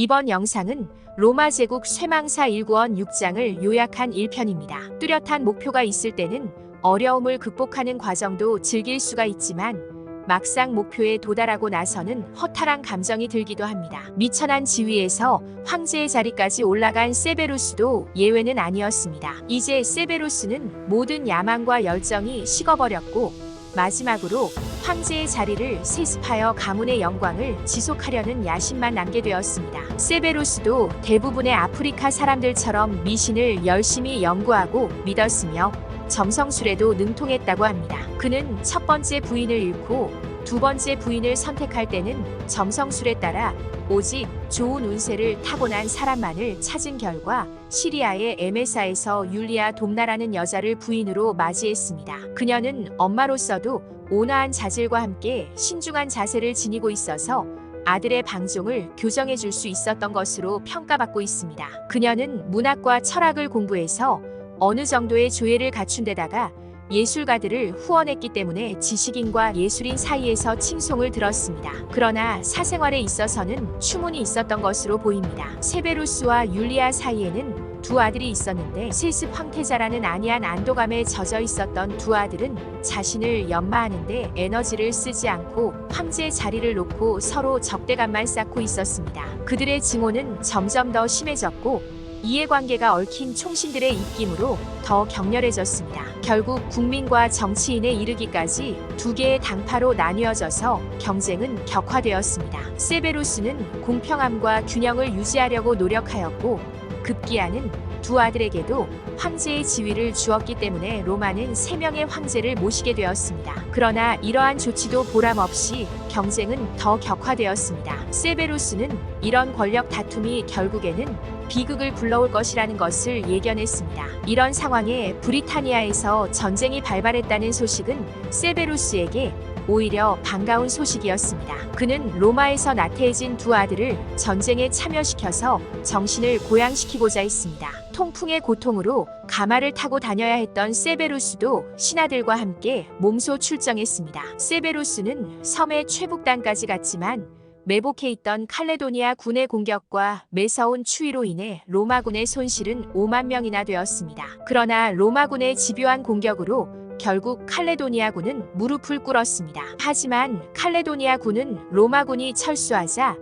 이번 영상은 로마 제국 쇠망사 1구원 6장을 요약한 1편입니다. 뚜렷한 목표가 있을 때는 어려움을 극복하는 과정도 즐길 수가 있지만 막상 목표에 도달하고 나서는 허탈한 감정이 들기도 합니다. 미천한 지위에서 황제의 자리까지 올라간 세베루스도 예외는 아니었습니다. 이제 세베루스는 모든 야망과 열정이 식어버렸고 마지막으로 황제의 자리를 세습하여 가문의 영광을 지속하려는 야심만 남게 되었습니다. 세베루스도 대부분의 아프리카 사람들처럼 미신을 열심히 연구하고 믿었으며 점성술에도 능통했다고 합니다. 그는 첫 번째 부인을 잃고 두 번째 부인을 선택할 때는 점성술에 따라 오직 좋은 운세를 타고난 사람만을 찾은 결과 시리아의 에메사에서 율리아 돕나라는 여자를 부인으로 맞이했습니다. 그녀는 엄마로서도 온화한 자질과 함께 신중한 자세를 지니고 있어서 아들의 방종을 교정해 줄 수 있었던 것으로 평가받고 있습니다. 그녀는 문학과 철학을 공부해서 어느 정도의 조예를 갖춘 데다가 예술가들을 후원했기 때문에 지식인과 예술인 사이에서 칭송을 들었습니다. 그러나 사생활에 있어서는 추문이 있었던 것으로 보입니다. 세베루스와 율리아 사이에는 두 아들이 있었는데 세습 황태자라는 안이한 안도감에 젖어 있었던 두 아들은 자신을 연마하는데 에너지를 쓰지 않고 황제의 자리를 놓고 서로 적대감만 쌓고 있었습니다. 그들의 증오는 점점 더 심해졌고 이해관계가 얽힌 총신들의 입김으로 더 격렬해졌습니다. 결국 국민과 정치인에 이르기까지 두 개의 당파로 나뉘어져서 경쟁은 격화되었습니다. 세베루스는 공평함과 균형을 유지하려고 노력하였고 급기야는 두 아들에게도 황제의 지위를 주었기 때문에 로마는 3명의 황제를 모시게 되었습니다. 그러나 이러한 조치도 보람없이 경쟁은 더 격화되었습니다. 세베루스는 이런 권력 다툼이 결국에는 비극을 불러올 것이라는 것을 예견했습니다. 이런 상황에 브리타니아에서 전쟁이 발발했다는 소식은 세베루스에게 오히려 반가운 소식이었습니다. 그는 로마에서 나태해진 두 아들을 전쟁에 참여시켜서 정신을 고양시키고자 했습니다. 통풍의 고통으로 가마를 타고 다녀야 했던 세베루스도 신하들과 함께 몸소 출정했습니다. 세베루스는 섬의 최북단까지 갔지만 매복해 있던 칼레도니아 군의 공격과 매서운 추위로 인해 로마군의 손실은 5만 명이나 되었습니다. 그러나 로마군의 집요한 공격으로 결국 칼레도니아군은 무릎을 꿇었습니다. 하지만 칼레도니아군은 로마군이 철수하자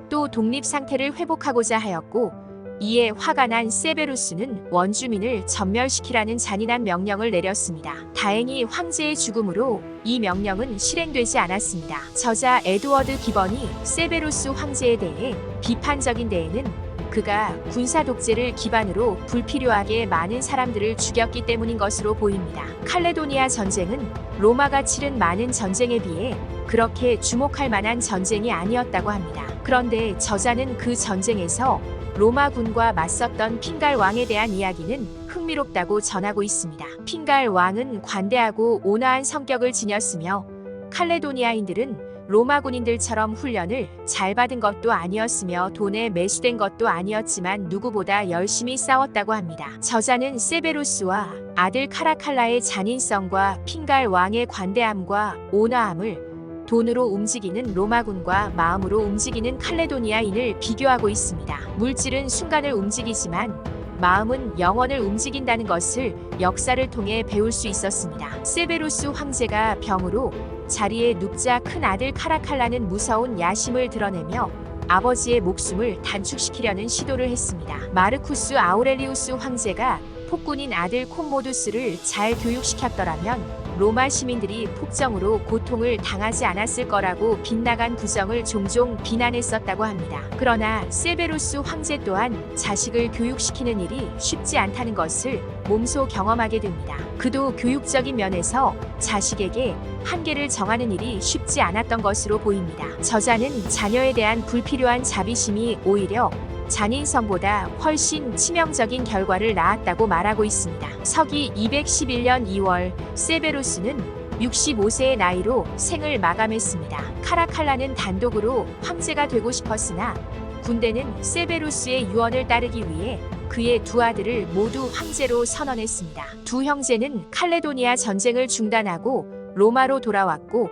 또 독립 상태를 회복하고자 하였고 이에 화가 난 세베루스는 원주민을 전멸시키라는 잔인한 명령을 내렸습니다. 다행히 황제의 죽음으로 이 명령은 실행되지 않았습니다. 저자 에드워드 기번이 세베루스 황제에 대해 비판적인 데에는 그가 군사 독재를 기반으로 불필요하게 많은 사람들을 죽였기 때문인 것으로 보입니다. 칼레도니아 전쟁은 로마가 치른 많은 전쟁에 비해 그렇게 주목할 만한 전쟁이 아니었다고 합니다. 그런데 저자는 그 전쟁에서 로마군과 맞섰던 핀갈 왕에 대한 이야기는 흥미롭다고 전하고 있습니다. 핀갈 왕은 관대하고 온화한 성격을 지녔으며 칼레도니아인들은 로마 군인들처럼 훈련을 잘 받은 것도 아니었으며 돈에 매수된 것도 아니었지만 누구보다 열심히 싸웠다고 합니다. 저자는 세베루스와 아들 카라칼라의 잔인성과 핀갈 왕의 관대함과 온화함을 돈으로 움직이는 로마군과 마음으로 움직이는 칼레도니아인을 비교하고 있습니다. 물질은 순간을 움직이지만 마음은 영원을 움직인다는 것을 역사를 통해 배울 수 있었습니다. 세베루스 황제가 병으로 자리에 눕자 큰 아들 카라칼라는 무서운 야심을 드러내며 아버지의 목숨을 단축시키려는 시도를 했습니다. 마르쿠스 아우렐리우스 황제가 폭군인 아들 콤모두스를 잘 교육시켰더라면 로마 시민들이 폭정으로 고통을 당하지 않았을 거라고 빗나간 부정을 종종 비난했었다고 합니다. 그러나 세베루스 황제 또한 자식을 교육시키는 일이 쉽지 않다는 것을 몸소 경험하게 됩니다. 그도 교육적인 면에서 자식에게 한계를 정하는 일이 쉽지 않았던 것으로 보입니다. 저자는 자녀에 대한 불필요한 자비심이 오히려 잔인성보다 훨씬 치명적인 결과를 낳았다고 말하고 있습니다. 서기 211년 2월 세베루스는 65세의 나이로 생을 마감했습니다. 카라칼라는 단독으로 황제가 되고 싶었으나 군대는 세베루스의 유언을 따르기 위해 그의 두 아들을 모두 황제로 선언했습니다. 두 형제는 칼레도니아 전쟁을 중단하고 로마로 돌아왔고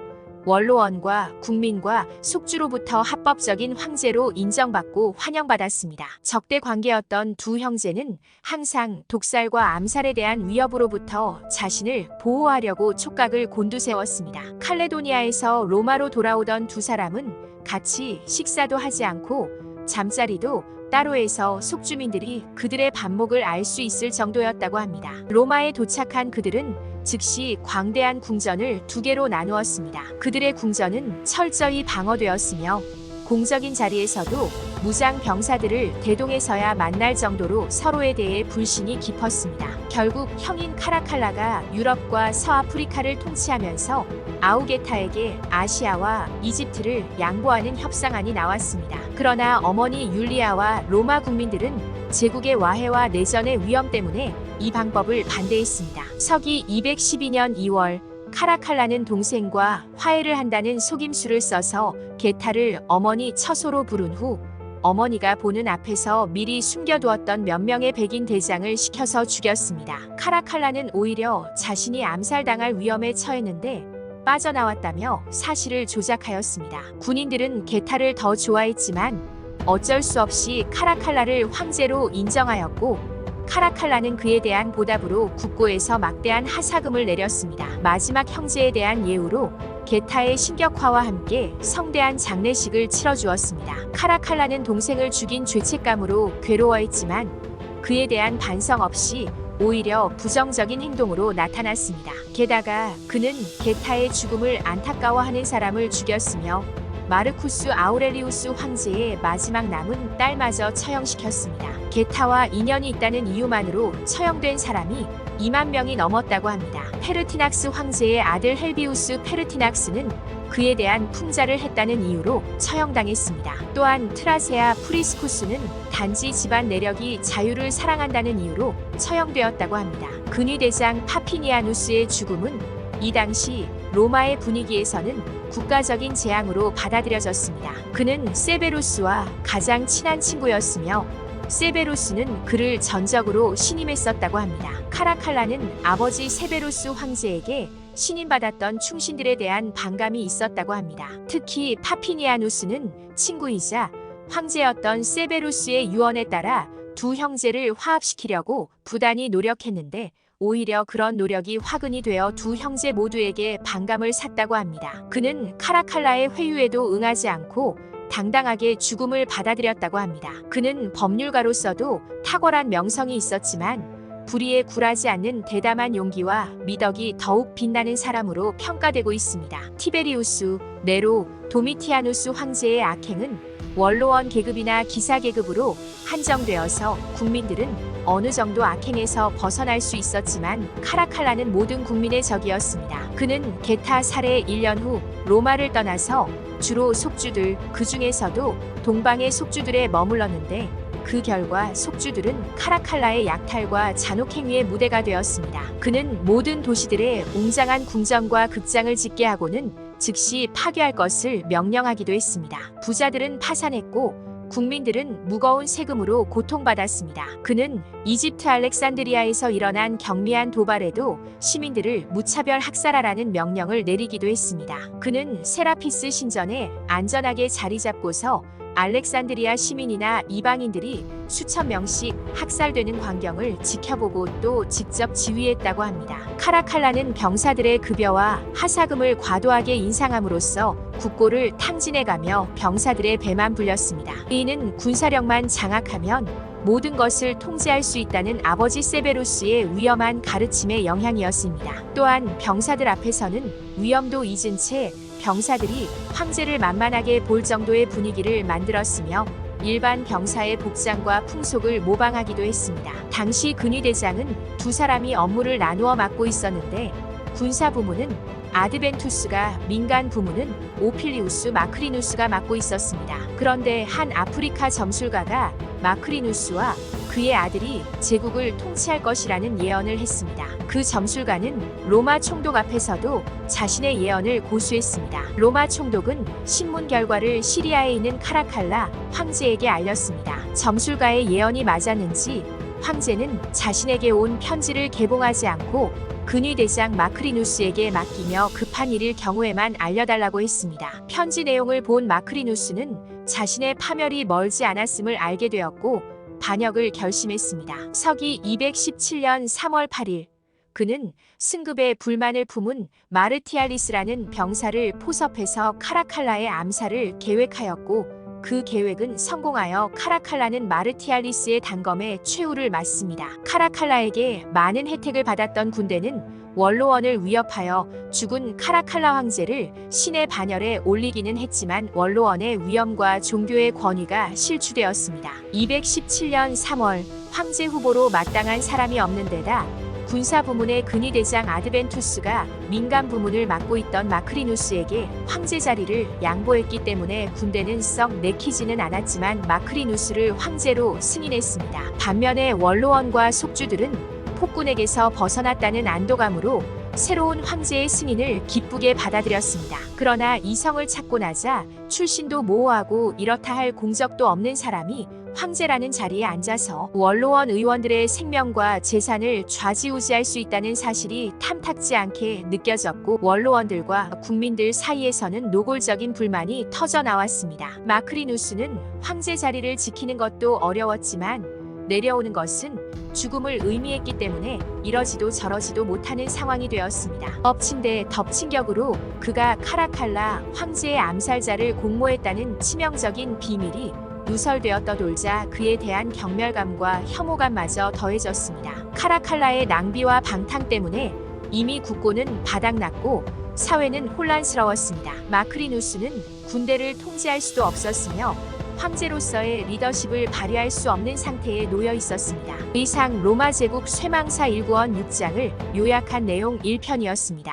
원로원과 국민과 속주로부터 합법적인 황제로 인정받고 환영받았습니다. 적대 관계였던 두 형제는 항상 독살과 암살에 대한 위협으로부터 자신을 보호하려고 촉각을 곤두세웠습니다. 칼레도니아에서 로마로 돌아오던 두 사람은 같이 식사도 하지 않고 잠자리도 따로 해서 속주민들이 그들의 반목을 알 수 있을 정도였다고 합니다. 로마에 도착한 그들은 즉시 광대한 궁전을 두 개로 나누었습니다. 그들의 궁전은 철저히 방어되었으며 공적인 자리에서도 무장 병사들을 대동해서야 만날 정도로 서로에 대해 불신이 깊었습니다. 결국 형인 카라칼라가 유럽과 서아프리카를 통치하면서 아우게타에게 아시아와 이집트를 양보하는 협상안이 나왔습니다. 그러나 어머니 율리아와 로마 국민들은 제국의 와해와 내전의 위험 때문에 이 방법을 반대했습니다. 서기 212년 2월 카라칼라는 동생과 화해를 한다는 속임수를 써서 게타를 어머니 처소로 부른 후 어머니가 보는 앞에서 미리 숨겨두었던 몇 명의 백인 대장을 시켜서 죽였습니다. 카라칼라는 오히려 자신이 암살당할 위험에 처했는데 빠져나왔다며 사실을 조작하였습니다. 군인들은 게타를 더 좋아했지만 어쩔 수 없이 카라칼라를 황제로 인정하였고 카라칼라는 그에 대한 보답으로 국고에서 막대한 하사금을 내렸습니다. 마지막 형제에 대한 예우로 게타의 신격화와 함께 성대한 장례식을 치러주었습니다. 카라칼라는 동생을 죽인 죄책감으로 괴로워했지만 그에 대한 반성 없이 오히려 부정적인 행동으로 나타났습니다. 게다가 그는 게타의 죽음을 안타까워하는 사람을 죽였으며 마르쿠스 아우렐리우스 황제의 마지막 남은 딸마저 처형시켰습니다. 게타와 인연이 있다는 이유만으로 처형된 사람이 2만 명이 넘었다고 합니다. 페르티낙스 황제의 아들 헬비우스 페르티낙스는 그에 대한 풍자를 했다는 이유로 처형당했습니다. 또한 트라세아 프리스쿠스는 단지 집안 내력이 자유를 사랑한다는 이유로 처형되었다고 합니다. 근위대장 파피니아누스의 죽음은 이 당시 로마의 분위기에서는 국가적인 재앙으로 받아들여졌습니다. 그는 세베루스와 가장 친한 친구였으며 세베루스는 그를 전적으로 신임했었다고 합니다. 카라칼라는 아버지 세베루스 황제에게 신임받았던 충신들에 대한 반감이 있었다고 합니다. 특히 파피니아누스는 친구이자 황제였던 세베루스의 유언에 따라 두 형제를 화합시키려고 부단히 노력했는데 오히려 그런 노력이 화근이 되어 두 형제 모두에게 반감을 샀다고 합니다. 그는 카라칼라의 회유에도 응하지 않고 당당하게 죽음을 받아들였다고 합니다. 그는 법률가로서도 탁월한 명성이 있었지만 불의에 굴하지 않는 대담한 용기와 미덕이 더욱 빛나는 사람으로 평가되고 있습니다. 티베리우스, 네로, 도미티아누스 황제의 악행은 원로원 계급이나 기사 계급으로 한정되어서 국민들은 어느 정도 악행에서 벗어날 수 있었지만 카라칼라는 모든 국민의 적이었습니다. 그는 게타 살해 1년 후 로마를 떠나서 주로 속주들, 그 중에서도 동방의 속주들에 머물렀는데 그 결과 속주들은 카라칼라의 약탈과 잔혹행위의 무대가 되었습니다. 그는 모든 도시들에 웅장한 궁전과 극장을 짓게 하고는 즉시 파괴할 것을 명령하기도 했습니다. 부자들은 파산했고 국민들은 무거운 세금으로 고통받았습니다. 그는 이집트 알렉산드리아에서 일어난 경미한 도발에도 시민들을 무차별 학살하라는 명령을 내리기도 했습니다. 그는 세라피스 신전에 안전하게 자리 잡고서 알렉산드리아 시민이나 이방인들이 수천 명씩 학살되는 광경을 지켜보고 또 직접 지휘했다고 합니다. 카라칼라는 병사들의 급여와 하사금을 과도하게 인상함으로써 국고를 탕진해가며 병사들의 배만 불렸습니다. 이는 군사력만 장악하면 모든 것을 통제할 수 있다는 아버지 세베루스의 위험한 가르침의 영향이었습니다. 또한 병사들 앞에서는 위험도 잊은 채 병사들이 황제를 만만하게 볼 정도의 분위기를 만들었으며 일반 병사의 복장과 풍속을 모방하기도 했습니다. 당시 근위대장은 두 사람이 업무를 나누어 맡고 있었는데 군사 부문은 아드벤투스가, 민간 부문은 오필리우스 마크리누스가 맡고 있었습니다. 그런데 한 아프리카 점술가가 마크리누스와 그의 아들이 제국을 통치할 것이라는 예언을 했습니다. 그 점술가는 로마 총독 앞에서도 자신의 예언을 고수했습니다. 로마 총독은 신문 결과를 시리아에 있는 카라칼라 황제에게 알렸습니다. 점술가의 예언이 맞았는지 황제는 자신에게 온 편지를 개봉하지 않고 근위대장 마크리누스에게 맡기며 급한 일일 경우에만 알려달라고 했습니다. 편지 내용을 본 마크리누스는 자신의 파멸이 멀지 않았음을 알게 되었고 반역을 결심했습니다. 서기 217년 3월 8일 그는 승급에 불만을 품은 마르티알리스라는 병사를 포섭해서 카라칼라의 암살을 계획하였고 그 계획은 성공하여 카라칼라는 마르티알리스의 단검에 최후를 맞습니다. 카라칼라에게 많은 혜택을 받았던 군대는 원로원을 위협하여 죽은 카라칼라 황제를 신의 반열에 올리기는 했지만 원로원의 위엄과 종교의 권위가 실추되었습니다. 217년 3월 황제 후보로 마땅한 사람이 없는 데다 군사 부문의 근위대장 아드벤투스가 민간 부문을 맡고 있던 마크리누스에게 황제 자리를 양보했기 때문에 군대는 썩 내키지는 않았지만 마크리누스를 황제로 승인했습니다. 반면에 원로원과 속주들은 폭군에게서 벗어났다는 안도감으로 새로운 황제의 승인을 기쁘게 받아들였습니다. 그러나 이성을 찾고 나자 출신도 모호하고 이렇다 할 공적도 없는 사람이 황제라는 자리에 앉아서 원로원 의원들의 생명과 재산을 좌지우지할 수 있다는 사실이 탐탁지 않게 느껴졌고 원로원들과 국민들 사이에서는 노골적인 불만이 터져 나왔습니다. 마크리누스는 황제 자리를 지키는 것도 어려웠지만 내려오는 것은 죽음을 의미했기 때문에 이러지도 저러지도 못하는 상황이 되었습니다. 엎친 데 덮친 격으로 그가 카라칼라 황제의 암살자를 공모했다는 치명적인 비밀이 누설되어 떠돌자 그에 대한 경멸감과 혐오감마저 더해졌습니다. 카라칼라의 낭비와 방탕 때문에 이미 국고는 바닥났고 사회는 혼란스러웠습니다. 마크리누스는 군대를 통제할 수도 없었으며 황제로서의 리더십을 발휘할 수 없는 상태에 놓여 있었습니다. 이상 로마 제국 쇠망사 1구원 6장을 요약한 내용 1편이었습니다.